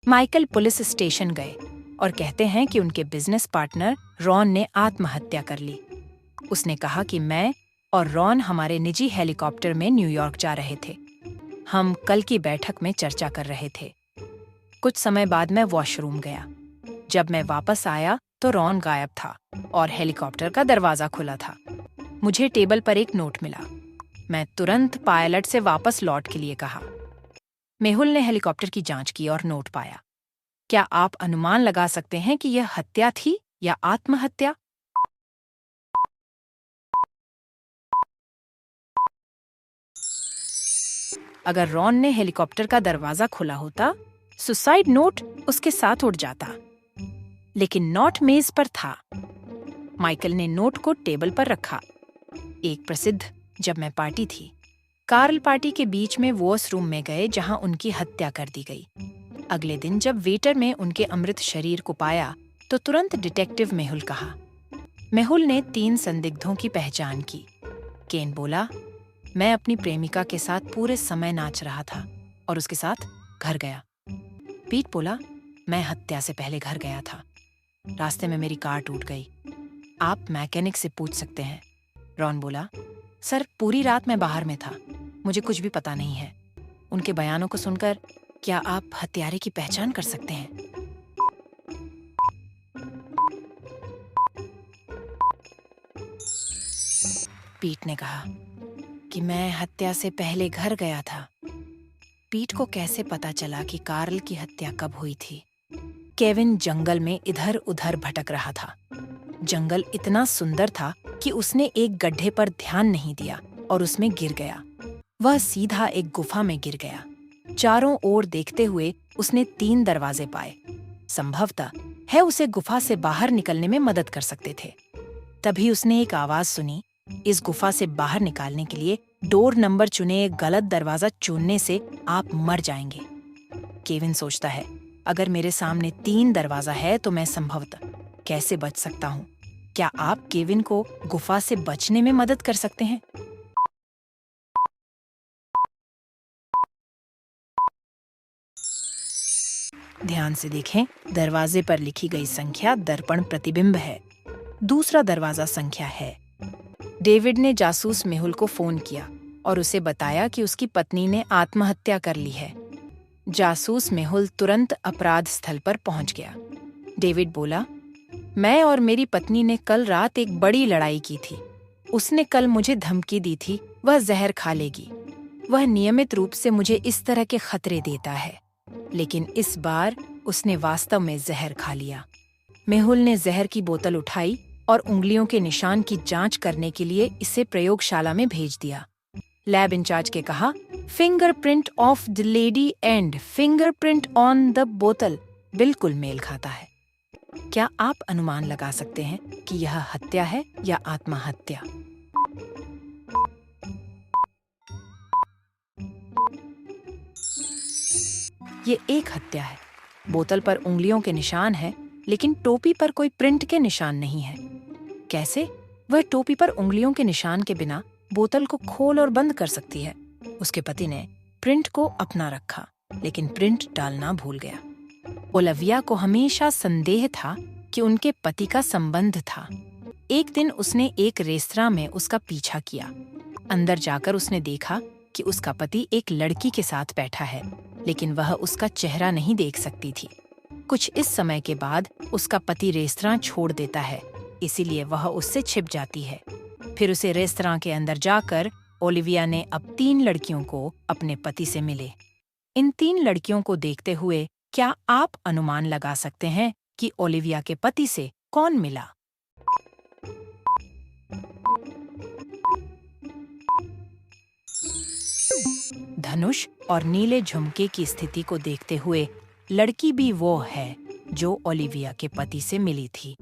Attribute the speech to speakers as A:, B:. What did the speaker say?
A: Michael police station गए और कहते हैं कि उनके बिजनेस पार्टनर रॉन ने आत्महत्या कर ली। उसने कहा कि मैं और रॉन हमारे निजी हेलीकॉप्टर में न्यूयॉर्क जा रहे थे। हम कल की बैठक में चर्चा कर रहे थे। कुछ समय बाद मैं वॉशरूम गया। जब मैं वापस आया तो रॉन गायब था और हेलीकॉप्टर का दरवाजा खुला था। मुझे टेबल पर एक नोट मिला। मैं तुरंत पायलट से वापस लौट के लिए कहा। मेहुल ने हेलीकॉप्टर की जांच की और नोट पाया। क्या आप अनुमान लगा सकते हैं कि यह हत्या थी या आत्महत्या? अगर रॉन ने हेलीकॉप्टर का दरवाजा खोला होता, सुसाइड नोट उसके साथ उड़ जाता, लेकिन नोट मेज पर था। माइकल ने नोट को टेबल पर रखा। एक प्रसिद्ध जब मैं पार्टी थी। कार्ल पार्टी के बीच में वॉशरूम में गए जहां उनकी हत्या कर दी गई। अगले दिन जब वेटर में उनके अमृत शरीर को पाया तो तुरंत डिटेक्टिव मेहुल कहा। मेहुल ने 3 संदिग्धों की पहचान की। केन बोला, मैं अपनी प्रेमिका के साथ पूरे समय नाच रहा था और उसके साथ घर गया। पीट बोला, मैं हत्या से पहले घर गया था। रास्ते में मेरी कार टूट गई। आप मैकेनिक से पूछ सकते हैं। रॉन बोला, सर पूरी रात मैं बाहर में था, मुझे कुछ भी पता नहीं है। उनके बयानों को सुनकर क्या आप हत्यारे की पहचान कर सकते हैं? पीट ने कहा कि मैं हत्या से पहले घर गया था। पीट को कैसे पता चला कि कार्ल की हत्या कब हुई थी? केविन जंगल में इधर उधर भटक रहा था। जंगल इतना सुंदर था कि उसने एक गड्ढे पर ध्यान नहीं दिया और उसमें गिर गया। वह सीधा एक गुफा में गिर गया। चारों ओर देखते हुए उसने 3 दरवाजे पाए। संभवतः है उसे गुफा से बाहर निकलने में मदद कर सकते थे। तभी उसने एक आवाज सुनी, इस गुफा से बाहर निकालने के लिए डोर नंबर चुने एक गलत दरवाजा चुनने से आप मर जाएंगे। केविन सोचता है, अगर मेरे सामने 3 दरवाजा है तो मैं संभवतः कैसे बच सकता हूँ? क्या आप केविन को गुफा से बचने में मदद कर सकते हैं? ध्यान से देखें, दरवाजे पर लिखी गई संख्या दर्पण प्रतिबिंब है। दूसरा दरवाजा संख्या है। डेविड ने जासूस मेहुल को फोन किया और उसे बताया कि उसकी पत्नी ने आत्महत्या कर ली है। जासूस मेहुल तुरंत अपराध स्थल पर पहुंच गया। डेविड बोला, मैं और मेरी पत्नी ने कल रात एक बड़ी लड़ाई की थी। उसने कल मुझे धमकी दी थी, वह जहर खा लेगी। वह नियमित रूप से मुझे इस तरह के खतरे देता है, लेकिन इस बार उसने वास्तव में जहर खा लिया। मेहुल ने जहर की बोतल उठाई और उंगलियों के निशान की जांच करने के लिए इसे प्रयोगशाला में भेज दिया। लैब इंचार्ज के कहा, fingerprint of the lady and fingerprint on the बोतल बिल्कुल मेल खाता है। क्या आप अनुमान लगा सकते हैं कि यह हत्या है या आत्महत्या? ये एक हत्या है। बोतल पर उंगलियों के निशान हैं, लेकिन टोपी पर कोई प्रिंट के निशान नहीं है। कैसे? वह टोपी पर उंगलियों के निशान के बिना बोतल को खोल और बंद कर सकती है। उसके पति ने प्रिंट को अपना रखा, लेकिन प्रिंट डालना भूल गया। ओलिविया को हमेशा संदेह था कि उनके पति का संबंध था। एक दिन उसने एक रेस्तरां में उसका पीछा किया। अंदर जाकर उसने देखा कि उसका पति एक लड़की के साथ बैठा है, लेकिन वह उसका चेहरा नहीं देख सकती थी। कुछ इस समय के बाद उसका पति रेस्तरां छोड़ देता है, इसीलिए वह उससे छिप जाती है। फिर उसे रेस्तरां के अंदर जाकर ओलिविया ने अब 3 लड़कियों को अपने पति से मिले। इन 3 लड़कियों को देखते हुए क्या आप अनुमान लगा सकते हैं कि ओलिविया के पति से कौन मिला? धनुष और नीले झुमके की स्थिति को देखते हुए लड़की भी वो है जो ओलिविया के पति से मिली थी।